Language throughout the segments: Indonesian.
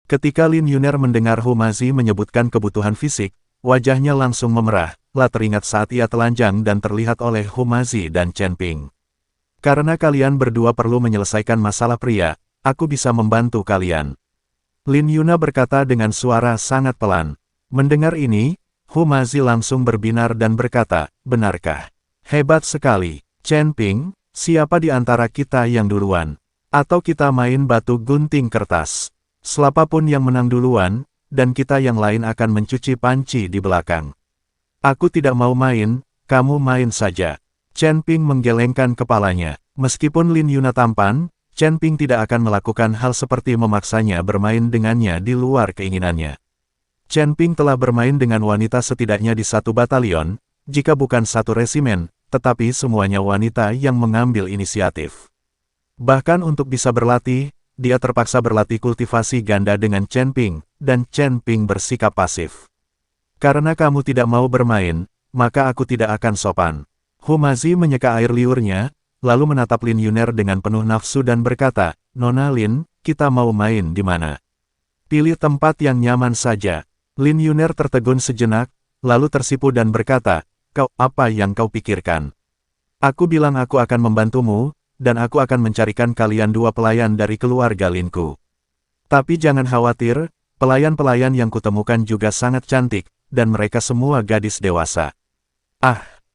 Ketika Lin Yuner mendengar Humazi menyebutkan kebutuhan fisik, wajahnya langsung memerah, teringat saat ia telanjang dan terlihat oleh Humazi dan Chen Ping. Karena kalian berdua perlu menyelesaikan masalah pria, aku bisa membantu kalian. Lin Yuna berkata dengan suara sangat pelan. Mendengar ini, Humazi langsung berbinar dan berkata, benarkah? Hebat sekali, Chen Ping, siapa di antara kita yang duluan? Atau kita main batu gunting kertas? Siapapun yang menang duluan, dan kita yang lain akan mencuci panci di belakang. Aku tidak mau main, kamu main saja. Chen Ping menggelengkan kepalanya. Meskipun Lin Yuna tampan, Chen Ping tidak akan melakukan hal seperti memaksanya bermain dengannya di luar keinginannya. Chen Ping telah bermain dengan wanita setidaknya di satu batalion, jika bukan satu resimen, tetapi semuanya wanita yang mengambil inisiatif. Bahkan untuk bisa berlatih, dia terpaksa berlatih kultivasi ganda dengan Chen Ping, dan Chen Ping bersikap pasif. Karena kamu tidak mau bermain, maka aku tidak akan sopan. Humazi menyeka air liurnya, lalu menatap Lin Yuner dengan penuh nafsu dan berkata, Nona Lin, kita mau main di mana? Pilih tempat yang nyaman saja. Lin Yuner tertegun sejenak, lalu tersipu dan berkata, apa yang kau pikirkan? Aku bilang aku akan membantumu, dan aku akan mencarikan kalian dua pelayan dari keluarga Linku. Tapi jangan khawatir, pelayan-pelayan yang kutemukan juga sangat cantik, dan mereka semua gadis dewasa.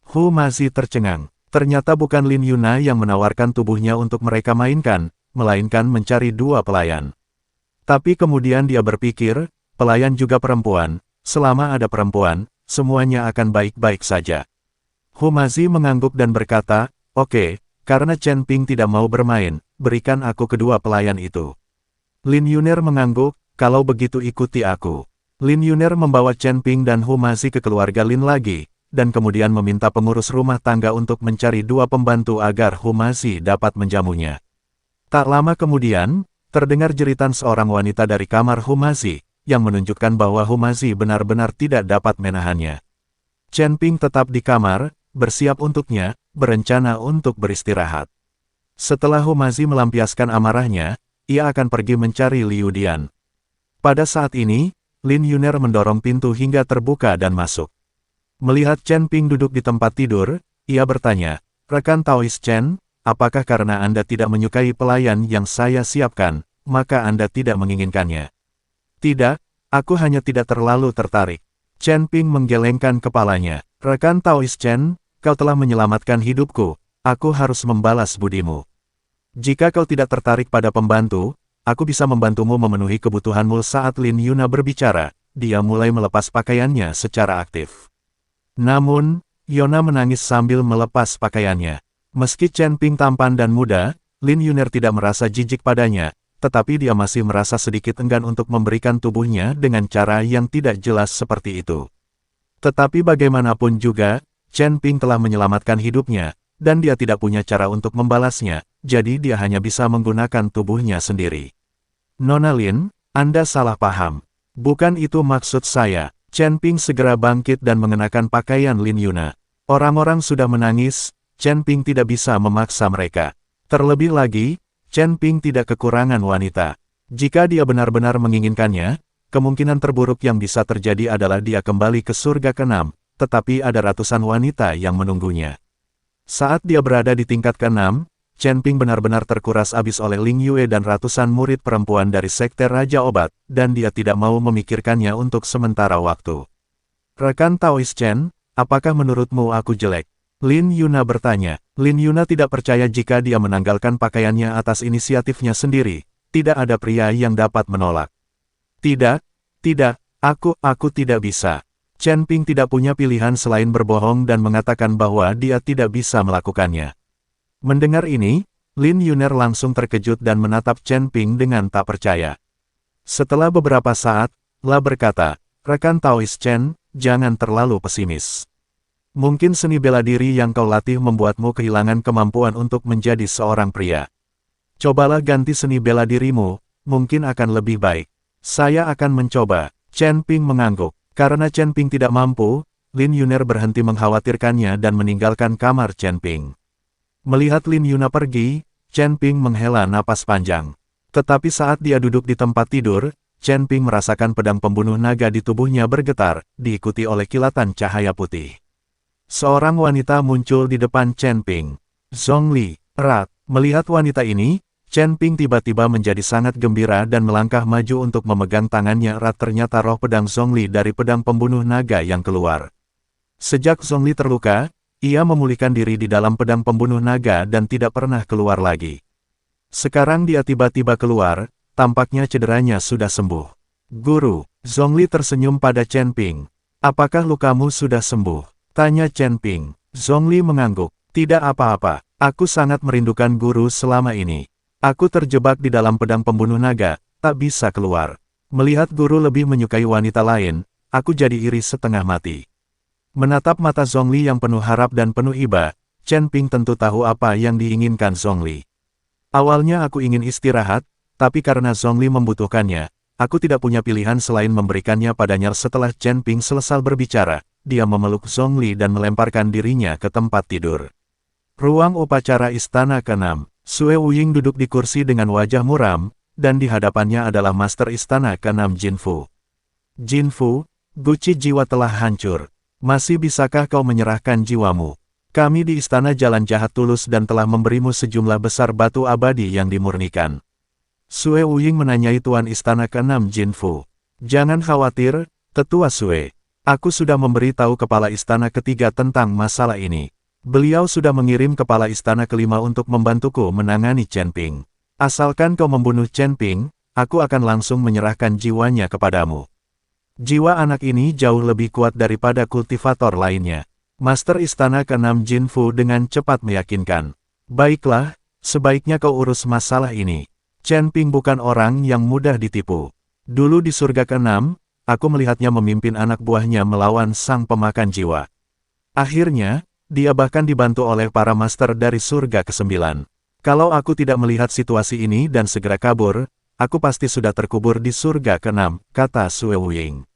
Humazi tercengang. Ternyata bukan Lin Yuna yang menawarkan tubuhnya untuk mereka mainkan, melainkan mencari dua pelayan. Tapi kemudian dia berpikir, pelayan juga perempuan, selama ada perempuan, semuanya akan baik-baik saja. Humazi mengangguk dan berkata, oke, karena Chen Ping tidak mau bermain, berikan aku kedua pelayan itu. Lin Yuner mengangguk, kalau begitu ikuti aku. Lin Yuner membawa Chen Ping dan Humazi ke keluarga Lin lagi, dan kemudian meminta pengurus rumah tangga untuk mencari dua pembantu agar Humazi dapat menjamunya. Tak lama kemudian, terdengar jeritan seorang wanita dari kamar Humazi, yang menunjukkan bahwa Humazi benar-benar tidak dapat menahannya. Chen Ping tetap di kamar, bersiap untuknya, berencana untuk beristirahat. Setelah Humazi melampiaskan amarahnya, ia akan pergi mencari Liu Dian. Pada saat ini, Lin Yuner mendorong pintu hingga terbuka dan masuk. Melihat Chen Ping duduk di tempat tidur, ia bertanya, rekan Taoist Chen, apakah karena Anda tidak menyukai pelayan yang saya siapkan, maka Anda tidak menginginkannya? Tidak, aku hanya tidak terlalu tertarik. Chen Ping menggelengkan kepalanya. Rekan Taoist Chen, kau telah menyelamatkan hidupku, aku harus membalas budimu. Jika kau tidak tertarik pada pembantu, aku bisa membantumu memenuhi kebutuhanmu. Saat Lin Yuna berbicara, dia mulai melepas pakaiannya secara aktif. Namun, Yona menangis sambil melepas pakaiannya. Meski Chen Ping tampan dan muda, Lin Yuner tidak merasa jijik padanya, tetapi dia masih merasa sedikit enggan untuk memberikan tubuhnya dengan cara yang tidak jelas seperti itu. Tetapi bagaimanapun juga, Chen Ping telah menyelamatkan hidupnya, dan dia tidak punya cara untuk membalasnya, jadi dia hanya bisa menggunakan tubuhnya sendiri. Nona Lin, Anda salah paham. Bukan itu maksud saya. Chen Ping segera bangkit dan mengenakan pakaian Lin Yuna. Orang-orang sudah menangis, Chen Ping tidak bisa memaksa mereka. Terlebih lagi, Chen Ping tidak kekurangan wanita. Jika dia benar-benar menginginkannya, kemungkinan terburuk yang bisa terjadi adalah dia kembali ke surga ke-6, tetapi ada ratusan wanita yang menunggunya. Saat dia berada di tingkat ke-6, Chen Ping benar-benar terkuras habis oleh Ling Yue dan ratusan murid perempuan dari Sekte Raja Obat, dan dia tidak mau memikirkannya untuk sementara waktu. Rekan Taoist Chen, apakah menurutmu aku jelek? Lin Yuna bertanya. Lin Yuna tidak percaya jika dia menanggalkan pakaiannya atas inisiatifnya sendiri. Tidak ada pria yang dapat menolak. Tidak, aku tidak bisa. Chen Ping tidak punya pilihan selain berbohong dan mengatakan bahwa dia tidak bisa melakukannya. Mendengar ini, Lin Yuner langsung terkejut dan menatap Chen Ping dengan tak percaya. Setelah beberapa saat, La berkata, rekan Taoist Chen, jangan terlalu pesimis. Mungkin seni bela diri yang kau latih membuatmu kehilangan kemampuan untuk menjadi seorang pria. Cobalah ganti seni bela dirimu, mungkin akan lebih baik. Saya akan mencoba. Chen Ping mengangguk. Karena Chen Ping tidak mampu, Lin Yuner berhenti mengkhawatirkannya dan meninggalkan kamar Chen Ping. Melihat Lin Yuna pergi, Chen Ping menghela napas panjang. Tetapi saat dia duduk di tempat tidur, Chen Ping merasakan pedang pembunuh naga di tubuhnya bergetar, diikuti oleh kilatan cahaya putih. Seorang wanita muncul di depan Chen Ping. Zhongli, erat. Melihat wanita ini, Chen Ping tiba-tiba menjadi sangat gembira dan melangkah maju untuk memegang tangannya erat. Ternyata roh pedang Zhongli dari pedang pembunuh naga yang keluar. Sejak Zhongli terluka, ia memulihkan diri di dalam pedang pembunuh naga dan tidak pernah keluar lagi. Sekarang dia tiba-tiba keluar, tampaknya cederanya sudah sembuh. Guru, Zhongli tersenyum pada Chen Ping. Apakah lukamu sudah sembuh? Tanya Chen Ping. Zhongli mengangguk. Tidak apa-apa, aku sangat merindukan guru selama ini. Aku terjebak di dalam pedang pembunuh naga, tak bisa keluar. Melihat guru lebih menyukai wanita lain, aku jadi iri setengah mati. Menatap mata Zhongli yang penuh harap dan penuh iba, Chen Ping tentu tahu apa yang diinginkan Zhongli. Awalnya aku ingin istirahat, tapi karena Zhongli membutuhkannya, aku tidak punya pilihan selain memberikannya padanya. Setelah Chen Ping selesai berbicara, dia memeluk Zhongli dan melemparkan dirinya ke tempat tidur. Ruang upacara Istana ke-6. Sue Wuying duduk di kursi dengan wajah muram, dan di hadapannya adalah Master Istana ke-6 Jin Fu. Jin Fu, guci jiwa telah hancur. Masih bisakah kau menyerahkan jiwamu? Kami di Istana Jalan Jahat tulus dan telah memberimu sejumlah besar batu abadi yang dimurnikan. Sue Wuying menanyai Tuan Istana ke-6 Jin Fu. Jangan khawatir, Tetua Sue. Aku sudah memberi tahu Kepala Istana ke-3 tentang masalah ini. Beliau sudah mengirim Kepala Istana ke-5 untuk membantuku menangani Chen Ping. Asalkan kau membunuh Chen Ping, aku akan langsung menyerahkan jiwanya kepadamu. Jiwa anak ini jauh lebih kuat daripada kultivator lainnya. Master Istana ke-6 Jin Fu dengan cepat meyakinkan. Baiklah, sebaiknya kau urus masalah ini. Chen Ping bukan orang yang mudah ditipu. Dulu di surga ke-6, aku melihatnya memimpin anak buahnya melawan sang pemakan jiwa. Akhirnya, dia bahkan dibantu oleh para master dari surga ke-9. Kalau aku tidak melihat situasi ini dan segera kabur, aku pasti sudah terkubur di surga ke-6, kata Sue Wuying.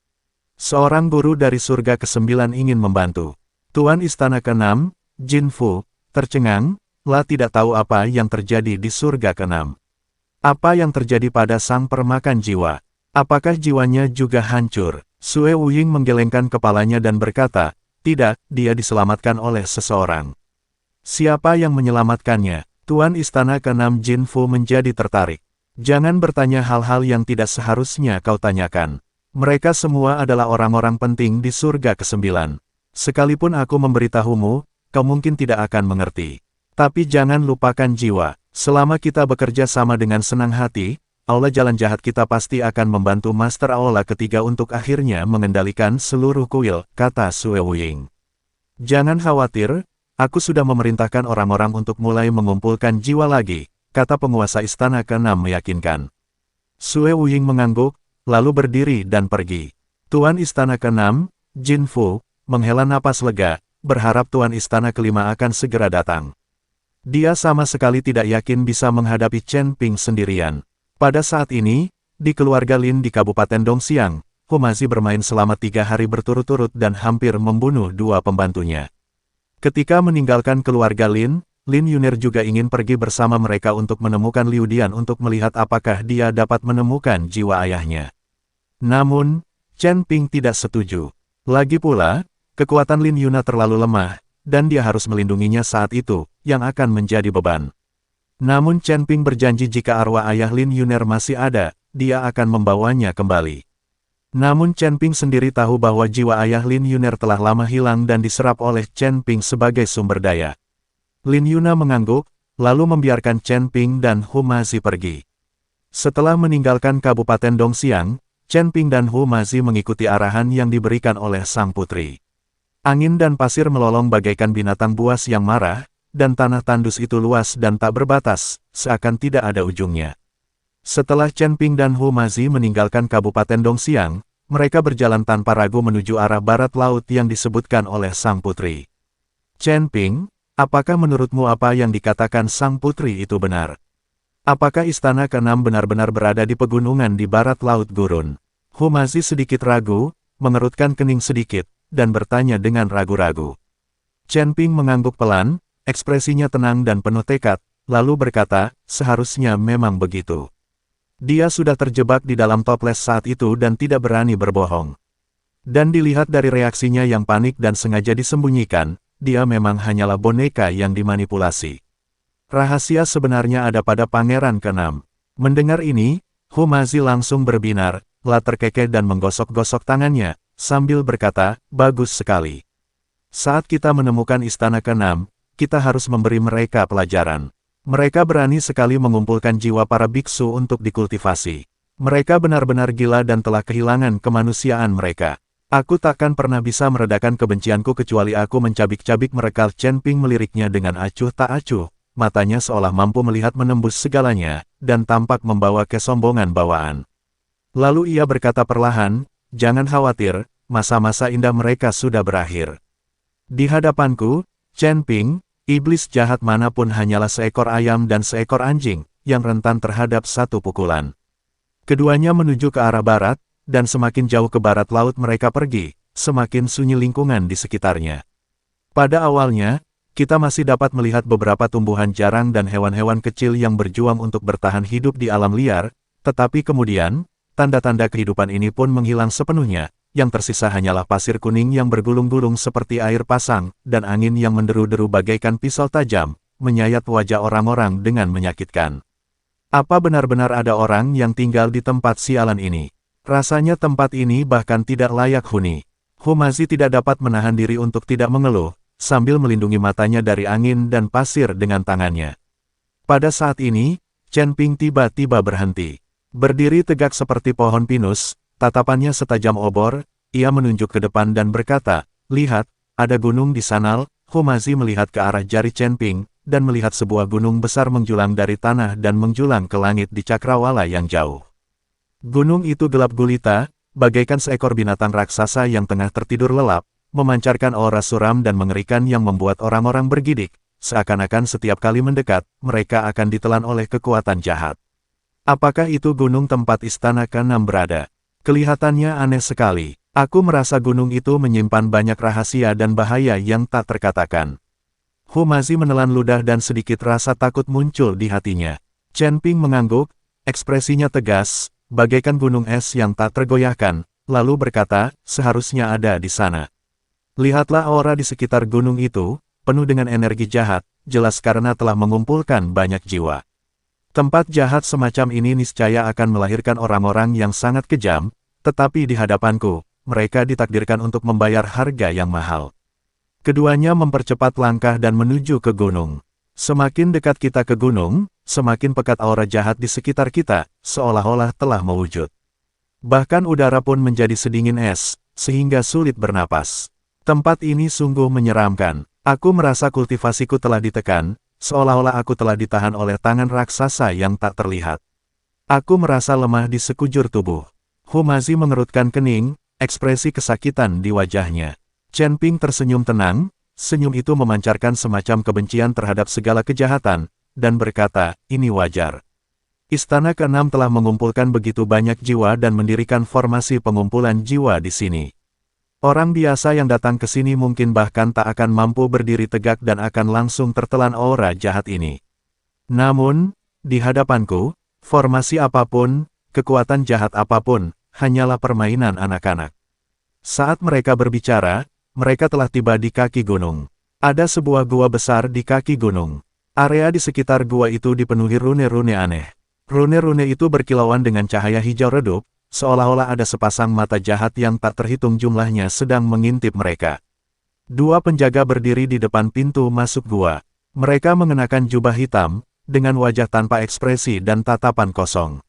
Seorang guru dari surga ke-9 ingin membantu. Tuan Istana ke-6, Jin Fu, tercengang, tidak tahu apa yang terjadi di surga ke-6. Apa yang terjadi pada sang permakan jiwa? Apakah jiwanya juga hancur? Sue Wuying menggelengkan kepalanya dan berkata, tidak, dia diselamatkan oleh seseorang. Siapa yang menyelamatkannya? Tuan Istana ke-6 Jin Fu menjadi tertarik. Jangan bertanya hal-hal yang tidak seharusnya kau tanyakan. Mereka semua adalah orang-orang penting di surga ke-9. Sekalipun aku memberitahumu, kau mungkin tidak akan mengerti. Tapi jangan lupakan jiwa. Selama kita bekerja sama dengan senang hati, Aula Jalan Jahat kita pasti akan membantu Master Aula ke-3 untuk akhirnya mengendalikan seluruh kuil, kata Sue Wuying. Jangan khawatir, aku sudah memerintahkan orang-orang untuk mulai mengumpulkan jiwa lagi, kata penguasa Istana ke-6 meyakinkan. Sue Wuying mengangguk, lalu berdiri dan pergi. Tuan Istana ke-6, Jin Fu, menghela napas lega, berharap Tuan Istana ke-5 akan segera datang. Dia sama sekali tidak yakin bisa menghadapi Chen Ping sendirian. Pada saat ini, di keluarga Lin di Kabupaten Dongxiang, Humazi bermain selama 3 hari berturut-turut dan hampir membunuh 2 pembantunya. Ketika meninggalkan keluarga Lin, Lin Yunir juga ingin pergi bersama mereka untuk menemukan Liu Dian untuk melihat apakah dia dapat menemukan jiwa ayahnya. Namun, Chen Ping tidak setuju. Lagi pula, kekuatan Lin Yuna terlalu lemah, dan dia harus melindunginya saat itu, yang akan menjadi beban. Namun Chen Ping berjanji jika arwah ayah Lin Yunir masih ada, dia akan membawanya kembali. Namun Chen Ping sendiri tahu bahwa jiwa ayah Lin Yunir telah lama hilang dan diserap oleh Chen Ping sebagai sumber daya. Lin Yuna mengangguk, lalu membiarkan Chen Ping dan Humazi pergi. Setelah meninggalkan Kabupaten Dongxiang, Chen Ping dan Humazi mengikuti arahan yang diberikan oleh sang putri. Angin dan pasir melolong bagaikan binatang buas yang marah, dan tanah tandus itu luas dan tak berbatas, seakan tidak ada ujungnya. Setelah Chen Ping dan Humazi meninggalkan Kabupaten Dongxiang, mereka berjalan tanpa ragu menuju arah barat laut yang disebutkan oleh sang putri. Chen Ping, apakah menurutmu apa yang dikatakan sang putri itu benar? Apakah Istana ke-6 benar-benar berada di pegunungan di barat laut gurun? Humazi sedikit ragu, mengerutkan kening sedikit, dan bertanya dengan ragu-ragu. Chen Ping mengangguk pelan, ekspresinya tenang dan penuh tekad, lalu berkata, seharusnya memang begitu. Dia sudah terjebak di dalam toples saat itu dan tidak berani berbohong. Dan dilihat dari reaksinya yang panik dan sengaja disembunyikan, dia memang hanyalah boneka yang dimanipulasi. Rahasia sebenarnya ada pada Pangeran ke-6. Mendengar ini, Humazi langsung berbinar, terkekeh dan menggosok-gosok tangannya, sambil berkata, bagus sekali. Saat kita menemukan istana ke-6, kita harus memberi mereka pelajaran. Mereka berani sekali mengumpulkan jiwa para biksu untuk dikultivasi. Mereka benar-benar gila dan telah kehilangan kemanusiaan mereka. Aku takkan pernah bisa meredakan kebencianku kecuali aku mencabik-cabik mereka. Chen Ping meliriknya dengan acuh tak acuh, matanya seolah mampu melihat menembus segalanya, dan tampak membawa kesombongan bawaan. Lalu ia berkata perlahan, jangan khawatir, masa-masa indah mereka sudah berakhir. Di hadapanku, Chen Ping, iblis jahat manapun hanyalah seekor ayam dan seekor anjing, yang rentan terhadap satu pukulan. Keduanya menuju ke arah barat, dan semakin jauh ke barat laut mereka pergi, semakin sunyi lingkungan di sekitarnya. Pada awalnya, kita masih dapat melihat beberapa tumbuhan jarang dan hewan-hewan kecil yang berjuang untuk bertahan hidup di alam liar, tetapi kemudian, tanda-tanda kehidupan ini pun menghilang sepenuhnya. Yang tersisa hanyalah pasir kuning yang bergulung-gulung seperti air pasang, dan angin yang menderu-deru bagaikan pisau tajam, menyayat wajah orang-orang dengan menyakitkan. Apa benar-benar ada orang yang tinggal di tempat sialan ini? Rasanya tempat ini bahkan tidak layak huni. Humazi tidak dapat menahan diri untuk tidak mengeluh, sambil melindungi matanya dari angin dan pasir dengan tangannya. Pada saat ini, Chen Ping tiba-tiba berhenti. Berdiri tegak seperti pohon pinus, tatapannya setajam obor, ia menunjuk ke depan dan berkata, lihat, ada gunung di sana. Humazi melihat ke arah jari Chen Ping, dan melihat sebuah gunung besar menjulang dari tanah dan menjulang ke langit di cakrawala yang jauh. Gunung itu gelap gulita, bagaikan seekor binatang raksasa yang tengah tertidur lelap, memancarkan aura suram dan mengerikan yang membuat orang-orang bergidik, seakan-akan setiap kali mendekat, mereka akan ditelan oleh kekuatan jahat. Apakah itu gunung tempat istana ke-6 berada? Kelihatannya aneh sekali. Aku merasa gunung itu menyimpan banyak rahasia dan bahaya yang tak terkatakan. Humazi menelan ludah dan sedikit rasa takut muncul di hatinya. Chen Ping mengangguk, ekspresinya tegas, bagaikan gunung es yang tak tergoyahkan, lalu berkata, seharusnya ada di sana. Lihatlah aura di sekitar gunung itu, penuh dengan energi jahat, jelas karena telah mengumpulkan banyak jiwa. Tempat jahat semacam ini niscaya akan melahirkan orang-orang yang sangat kejam, tetapi di hadapanku, mereka ditakdirkan untuk membayar harga yang mahal. Keduanya mempercepat langkah dan menuju ke gunung. Semakin dekat kita ke gunung, semakin pekat aura jahat di sekitar kita, seolah-olah telah mewujud. Bahkan udara pun menjadi sedingin es, sehingga sulit bernapas. Tempat ini sungguh menyeramkan. Aku merasa kultivasiku telah ditekan, seolah-olah aku telah ditahan oleh tangan raksasa yang tak terlihat. Aku merasa lemah di sekujur tubuh. Humazi mengerutkan kening, ekspresi kesakitan di wajahnya. Chen Ping tersenyum tenang, senyum itu memancarkan semacam kebencian terhadap segala kejahatan, dan berkata, ini wajar. Istana ke-6 telah mengumpulkan begitu banyak jiwa dan mendirikan formasi pengumpulan jiwa di sini. Orang biasa yang datang ke sini mungkin bahkan tak akan mampu berdiri tegak dan akan langsung tertelan aura jahat ini. Namun, di hadapanku, formasi apapun, kekuatan jahat apapun, hanyalah permainan anak-anak. Saat mereka berbicara, mereka telah tiba di kaki gunung. Ada sebuah gua besar di kaki gunung. Area di sekitar gua itu dipenuhi rune-rune aneh. Rune-rune itu berkilauan dengan cahaya hijau redup, seolah-olah ada sepasang mata jahat yang tak terhitung jumlahnya sedang mengintip mereka. Dua penjaga berdiri di depan pintu masuk gua. Mereka mengenakan jubah hitam, dengan wajah tanpa ekspresi dan tatapan kosong.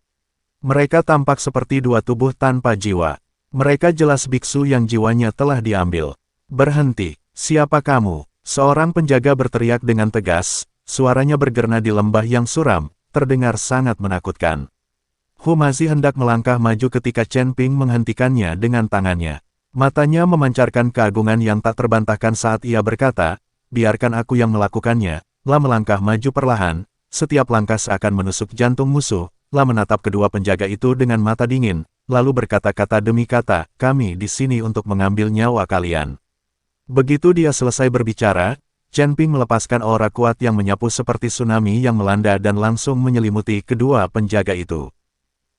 Mereka tampak seperti dua tubuh tanpa jiwa. Mereka jelas biksu yang jiwanya telah diambil. Berhenti, siapa kamu? Seorang penjaga berteriak dengan tegas, suaranya bergerna di lembah yang suram, terdengar sangat menakutkan. Humazi hendak melangkah maju ketika Chen Ping menghentikannya dengan tangannya. Matanya memancarkan keagungan yang tak terbantahkan saat ia berkata, biarkan aku yang melakukannya. Melangkah maju perlahan, setiap langkah seakan menusuk jantung musuh. Menatap kedua penjaga itu dengan mata dingin, lalu berkata-kata demi kata, kami di sini untuk mengambil nyawa kalian. Begitu dia selesai berbicara, Chen Ping melepaskan aura kuat yang menyapu seperti tsunami yang melanda dan langsung menyelimuti kedua penjaga itu.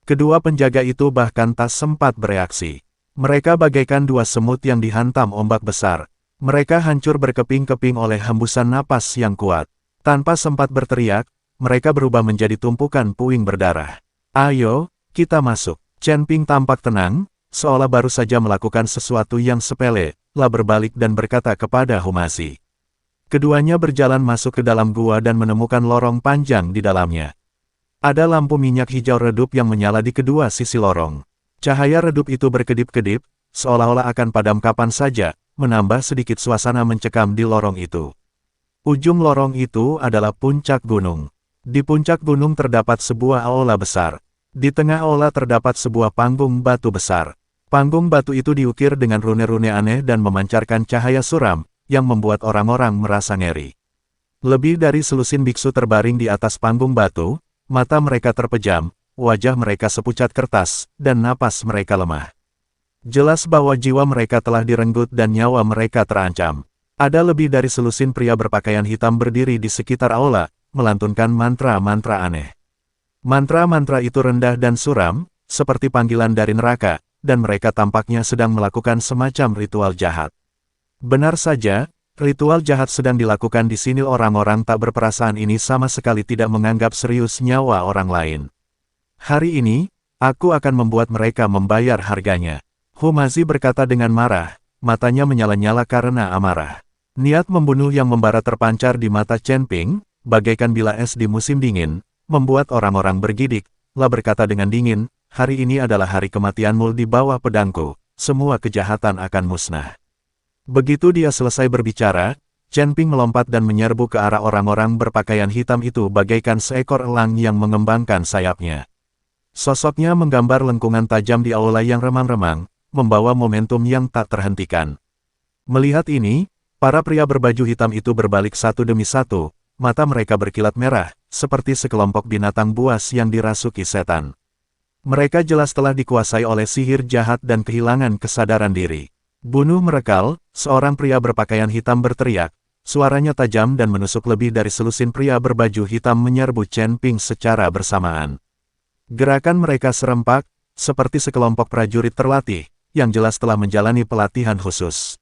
Kedua penjaga itu bahkan tak sempat bereaksi. Mereka bagaikan dua semut yang dihantam ombak besar. Mereka hancur berkeping-keping oleh hembusan napas yang kuat. Tanpa sempat berteriak, mereka berubah menjadi tumpukan puing berdarah. Ayo, kita masuk. Chen Ping tampak tenang, seolah baru saja melakukan sesuatu yang sepele, lalu berbalik dan berkata kepada Humazi. Keduanya berjalan masuk ke dalam gua dan menemukan lorong panjang di dalamnya. Ada lampu minyak hijau redup yang menyala di kedua sisi lorong. Cahaya redup itu berkedip-kedip, seolah-olah akan padam kapan saja, menambah sedikit suasana mencekam di lorong itu. Ujung lorong itu adalah puncak gunung. Di puncak gunung terdapat sebuah aula besar. Di tengah aula terdapat sebuah panggung batu besar. Panggung batu itu diukir dengan rune-rune aneh dan memancarkan cahaya suram, yang membuat orang-orang merasa ngeri. Lebih dari selusin biksu terbaring di atas panggung batu, mata mereka terpejam, wajah mereka sepucat kertas, dan napas mereka lemah. Jelas bahwa jiwa mereka telah direnggut dan nyawa mereka terancam. Ada lebih dari selusin pria berpakaian hitam berdiri di sekitar aula, melantunkan mantra-mantra aneh. Mantra-mantra itu rendah dan suram, seperti panggilan dari neraka, dan mereka tampaknya sedang melakukan semacam ritual jahat. Benar saja, ritual jahat sedang dilakukan di sini. Orang-orang tak berperasaan ini sama sekali tidak menganggap serius nyawa orang lain. Hari ini, aku akan membuat mereka membayar harganya. Humazi berkata dengan marah, matanya menyala-nyala karena amarah. Niat membunuh yang membara terpancar di mata Chen Ping, bagaikan bila es di musim dingin, membuat orang-orang bergidik, lalu berkata dengan dingin, hari ini adalah hari kematianmu di bawah pedangku, semua kejahatan akan musnah. Begitu dia selesai berbicara, Chen Ping melompat dan menyerbu ke arah orang-orang berpakaian hitam itu bagaikan seekor elang yang mengembangkan sayapnya. Sosoknya menggambar lengkungan tajam di aula yang remang-remang, membawa momentum yang tak terhentikan. Melihat ini, para pria berbaju hitam itu berbalik satu demi satu, mata mereka berkilat merah, seperti sekelompok binatang buas yang dirasuki setan. Mereka jelas telah dikuasai oleh sihir jahat dan kehilangan kesadaran diri. Bunuh merekal, seorang pria berpakaian hitam berteriak, suaranya tajam dan menusuk. Lebih dari selusin pria berbaju hitam menyerbu Chen Ping secara bersamaan. Gerakan mereka serempak, seperti sekelompok prajurit terlatih, yang jelas telah menjalani pelatihan khusus.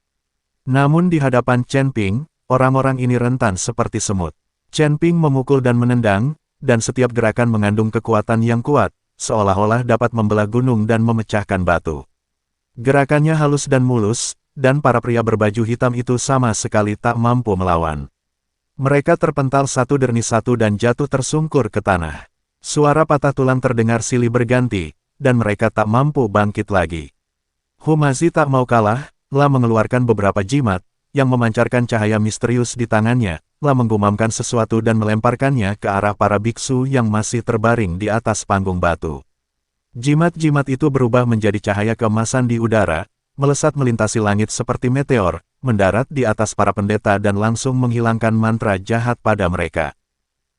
Namun di hadapan Chen Ping, orang-orang ini rentan seperti semut. Chen Ping memukul dan menendang, dan setiap gerakan mengandung kekuatan yang kuat, seolah-olah dapat membelah gunung dan memecahkan batu. Gerakannya halus dan mulus, dan para pria berbaju hitam itu sama sekali tak mampu melawan. Mereka terpental satu demi satu dan jatuh tersungkur ke tanah. Suara patah tulang terdengar silih berganti, dan mereka tak mampu bangkit lagi. Humazi tak mau kalah, mengeluarkan beberapa jimat, yang memancarkan cahaya misterius di tangannya, menggumamkan sesuatu dan melemparkannya ke arah para biksu yang masih terbaring di atas panggung batu. Jimat-jimat itu berubah menjadi cahaya keemasan di udara, melesat melintasi langit seperti meteor, mendarat di atas para pendeta dan langsung menghilangkan mantra jahat pada mereka.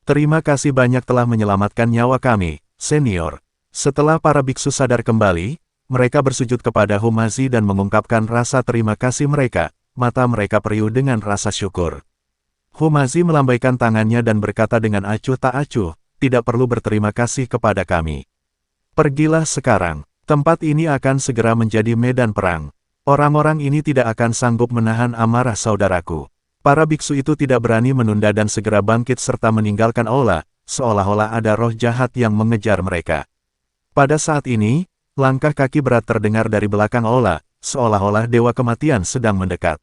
Terima kasih banyak telah menyelamatkan nyawa kami, senior. Setelah para biksu sadar kembali, mereka bersujud kepada Humazi dan mengungkapkan rasa terima kasih mereka, mata mereka periuh dengan rasa syukur. Humazi melambaikan tangannya dan berkata dengan acuh tak acuh, tidak perlu berterima kasih kepada kami. Pergilah sekarang, tempat ini akan segera menjadi medan perang. Orang-orang ini tidak akan sanggup menahan amarah saudaraku. Para biksu itu tidak berani menunda dan segera bangkit serta meninggalkan aula, seolah-olah ada roh jahat yang mengejar mereka. Pada saat ini, langkah kaki berat terdengar dari belakang aula, seolah-olah dewa kematian sedang mendekat.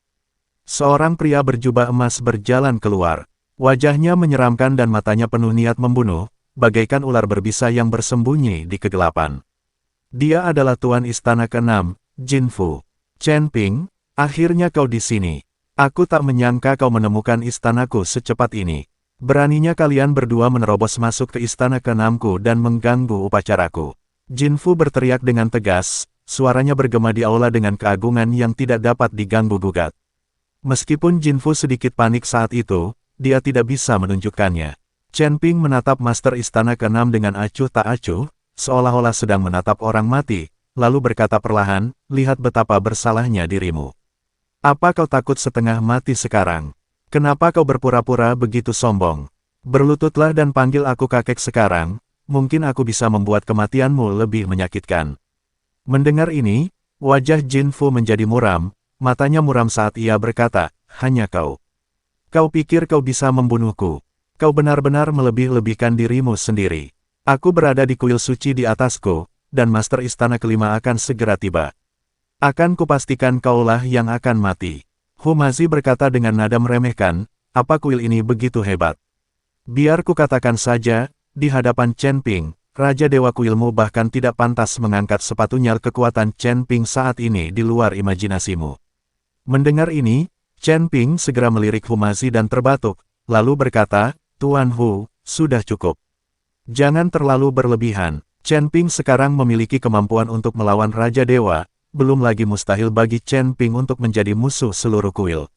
Seorang pria berjubah emas berjalan keluar. Wajahnya menyeramkan dan matanya penuh niat membunuh, bagaikan ular berbisa yang bersembunyi di kegelapan. Dia adalah Tuan Istana ke-6, Jin Fu. Chen Ping, akhirnya kau di sini. Aku tak menyangka kau menemukan istanaku secepat ini. Beraninya kalian berdua menerobos masuk ke istana ke-6ku dan mengganggu upacaraku. Jin Fu berteriak dengan tegas, suaranya bergema di aula dengan keagungan yang tidak dapat diganggu-gugat. Meskipun Jin Fu sedikit panik saat itu, dia tidak bisa menunjukkannya. Chen Ping menatap Master Istana ke-6 dengan acuh tak acuh, seolah-olah sedang menatap orang mati, lalu berkata perlahan, lihat betapa bersalahnya dirimu. Apa kau takut setengah mati sekarang? Kenapa kau berpura-pura begitu sombong? Berlututlah dan panggil aku kakek sekarang, mungkin aku bisa membuat kematianmu lebih menyakitkan. Mendengar ini, wajah Jin Fu menjadi muram, matanya muram saat ia berkata, hanya kau. Kau pikir kau bisa membunuhku? Kau benar-benar melebih-lebihkan dirimu sendiri. Aku berada di kuil suci di atasku, dan Master Istana Kelima akan segera tiba. Akan kupastikan kaulah yang akan mati. Humazi berkata dengan nada meremehkan, apa kuil ini begitu hebat? Biar kukatakan saja, di hadapan Chen Ping, Raja Dewa Kuilmu bahkan tidak pantas mengangkat sepatu nyal kekuatan Chen Ping saat ini di luar imajinasimu. Mendengar ini, Chen Ping segera melirik Humazi dan terbatuk, lalu berkata, Tuan Hu, sudah cukup. Jangan terlalu berlebihan. Chen Ping sekarang memiliki kemampuan untuk melawan Raja Dewa, belum lagi mustahil bagi Chen Ping untuk menjadi musuh seluruh kuil.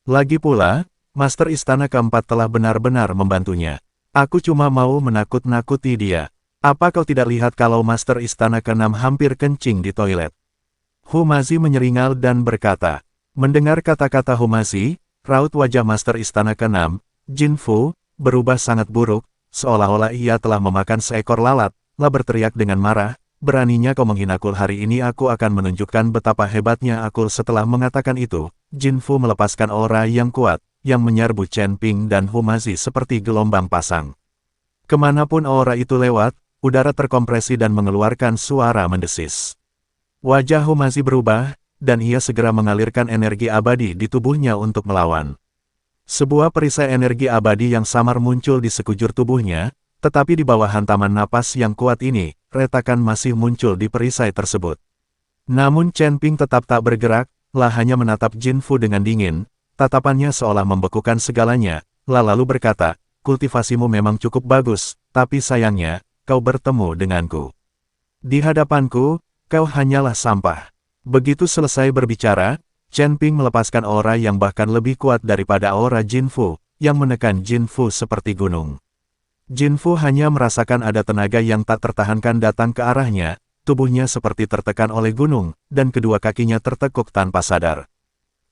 Lagi pula, Master Istana Keempat telah benar-benar membantunya. Aku cuma mau menakut-nakuti dia. Apa kau tidak lihat kalau Master Istana Keenam hampir kencing di toilet? Humazi menyeringal dan berkata. Mendengar kata-kata Humazi, raut wajah Master Istana Keenam, Jin Fu, berubah sangat buruk, seolah-olah ia telah memakan seekor lalat, lah berteriak dengan marah, beraninya kau menghinaku hari ini aku akan menunjukkan betapa hebatnya aku. Setelah mengatakan itu, Jin Fu melepaskan aura yang kuat, yang menyerbu Chen Ping dan Humazi seperti gelombang pasang. Kemanapun aura itu lewat, udara terkompresi dan mengeluarkan suara mendesis. Wajah Humazi berubah, dan ia segera mengalirkan energi abadi di tubuhnya untuk melawan. Sebuah perisai energi abadi yang samar muncul di sekujur tubuhnya, tetapi di bawah hantaman napas yang kuat ini, retakan masih muncul di perisai tersebut. Namun Chen Ping tetap tak bergerak, lah hanya menatap Jin Fu dengan dingin, tatapannya seolah membekukan segalanya, lalu berkata, kultivasimu memang cukup bagus, tapi sayangnya, kau bertemu denganku. Di hadapanku, kau hanyalah sampah. Begitu selesai berbicara, Chen Ping melepaskan aura yang bahkan lebih kuat daripada aura Jin Fu, yang menekan Jin Fu seperti gunung. Jin Fu hanya merasakan ada tenaga yang tak tertahankan datang ke arahnya, tubuhnya seperti tertekan oleh gunung, dan kedua kakinya tertekuk tanpa sadar.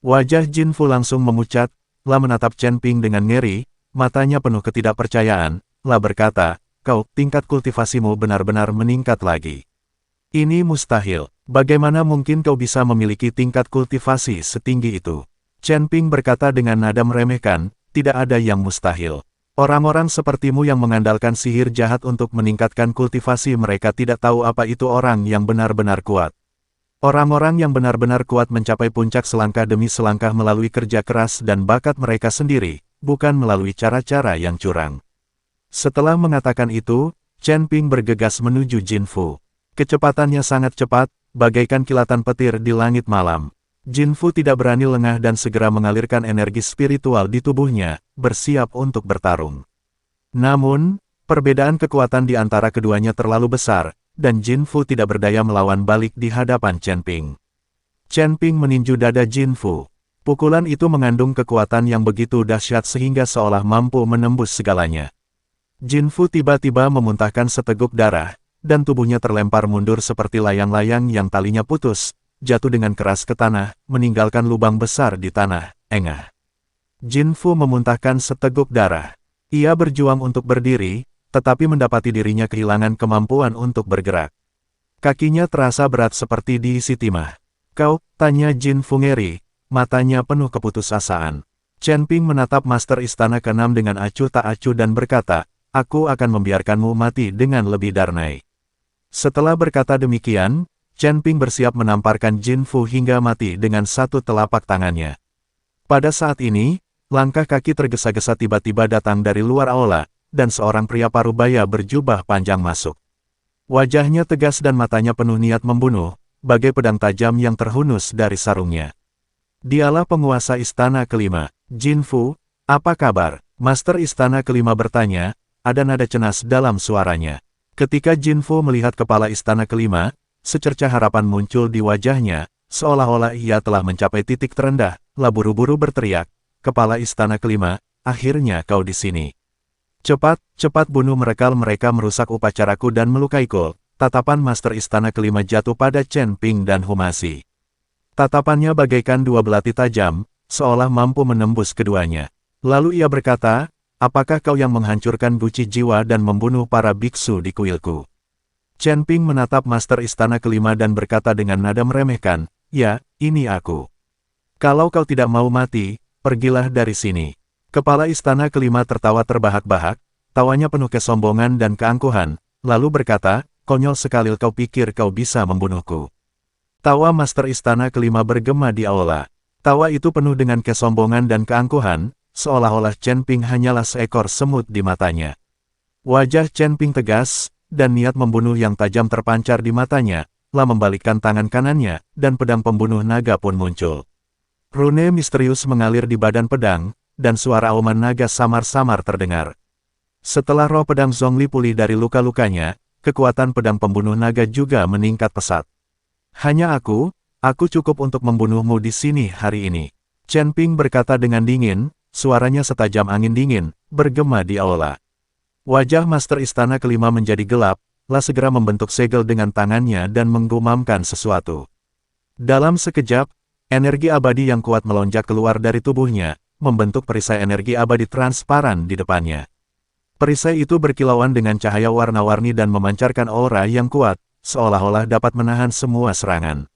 Wajah Jin Fu langsung memucat, lah menatap Chen Ping dengan ngeri, matanya penuh ketidakpercayaan, lah berkata, kau, tingkat kultivasimu benar-benar meningkat lagi. Ini mustahil. Bagaimana mungkin kau bisa memiliki tingkat kultivasi setinggi itu? Chen Ping berkata dengan nada meremehkan, tidak ada yang mustahil. Orang-orang sepertimu yang mengandalkan sihir jahat untuk meningkatkan kultivasi mereka tidak tahu apa itu orang yang benar-benar kuat. Orang-orang yang benar-benar kuat mencapai puncak selangkah demi selangkah melalui kerja keras dan bakat mereka sendiri, bukan melalui cara-cara yang curang. Setelah mengatakan itu, Chen Ping bergegas menuju Jin Fu. Kecepatannya sangat cepat, bagaikan kilatan petir di langit malam. Jin Fu tidak berani lengah dan segera mengalirkan energi spiritual di tubuhnya, bersiap untuk bertarung. Namun, perbedaan kekuatan di antara keduanya terlalu besar, dan Jin Fu tidak berdaya melawan balik di hadapan Chen Ping. Chen Ping meninju dada Jin Fu. Pukulan itu mengandung kekuatan yang begitu dahsyat sehingga seolah mampu menembus segalanya. Jin Fu tiba-tiba memuntahkan seteguk darah, dan tubuhnya terlempar mundur seperti layang-layang yang talinya putus, jatuh dengan keras ke tanah, meninggalkan lubang besar di tanah, engah. Jin Fu memuntahkan seteguk darah. Ia berjuang untuk berdiri, tetapi mendapati dirinya kehilangan kemampuan untuk bergerak. Kakinya terasa berat seperti diisi timah. Kau, tanya Jin Fu ngeri, matanya penuh keputusasaan. Chen Ping menatap Master Istana Keenam dengan acuh tak acuh dan berkata, aku akan membiarkanmu mati dengan lebih darnai. Setelah berkata demikian, Chen Ping bersiap menamparkan Jin Fu hingga mati dengan satu telapak tangannya. Pada saat ini, langkah kaki tergesa-gesa tiba-tiba datang dari luar aula, dan seorang pria parubaya berjubah panjang masuk. Wajahnya tegas dan matanya penuh niat membunuh, bagai pedang tajam yang terhunus dari sarungnya. Dialah penguasa Istana Kelima. Jin Fu, apa kabar? Master Istana Kelima bertanya, ada nada cenas dalam suaranya. Ketika Jin Fu melihat kepala Istana Kelima, secercah harapan muncul di wajahnya, seolah-olah ia telah mencapai titik terendah, lah buru-buru berteriak, kepala Istana Kelima, akhirnya kau di sini. Cepat, cepat bunuh mereka merusak upacaraku dan melukaiku. Tatapan Master Istana Kelima jatuh pada Chen Ping dan Humazi. Tatapannya bagaikan dua belati tajam, seolah mampu menembus keduanya. Lalu ia berkata, apakah kau yang menghancurkan guci jiwa dan membunuh para biksu di kuilku? Chen Ping menatap Master Istana Kelima dan berkata dengan nada meremehkan, ya, ini aku. Kalau kau tidak mau mati, pergilah dari sini. Kepala Istana Kelima tertawa terbahak-bahak, tawanya penuh kesombongan dan keangkuhan, lalu berkata, konyol sekali kau pikir kau bisa membunuhku. Tawa Master Istana Kelima bergema di aula. Tawa itu penuh dengan kesombongan dan keangkuhan, seolah-olah Chen Ping hanyalah seekor semut di matanya. Wajah Chen Ping tegas, dan niat membunuh yang tajam terpancar di matanya, lalu membalikkan tangan kanannya, dan pedang pembunuh naga pun muncul. Rune misterius mengalir di badan pedang, dan suara auman naga samar-samar terdengar. Setelah roh pedang Zhongli pulih dari luka-lukanya, kekuatan pedang pembunuh naga juga meningkat pesat. Hanya aku cukup untuk membunuhmu di sini hari ini. Chen Ping berkata dengan dingin, suaranya setajam angin dingin, bergema di aula. Wajah Master Istana Kelima menjadi gelap, lah segera membentuk segel dengan tangannya dan menggumamkan sesuatu. Dalam sekejap, energi abadi yang kuat melonjak keluar dari tubuhnya, membentuk perisai energi abadi transparan di depannya. Perisai itu berkilauan dengan cahaya warna-warni dan memancarkan aura yang kuat, seolah-olah dapat menahan semua serangan.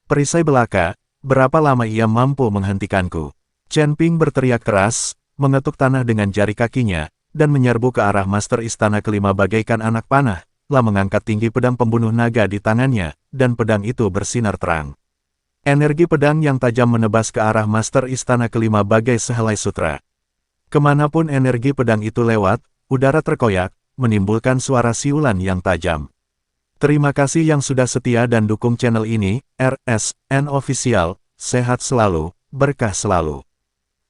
Perisai belaka, berapa lama ia mampu menghentikanku? Chen Ping berteriak keras, mengetuk tanah dengan jari kakinya, dan menyerbu ke arah Master Istana Kelima bagaikan anak panah, lah mengangkat tinggi pedang pembunuh naga di tangannya, dan pedang itu bersinar terang. Energi pedang yang tajam menebas ke arah Master Istana Kelima bagai sehelai sutra. Kemanapun energi pedang itu lewat, udara terkoyak, menimbulkan suara siulan yang tajam. Terima kasih yang sudah setia dan dukung channel ini, RSN Official, sehat selalu, berkah selalu.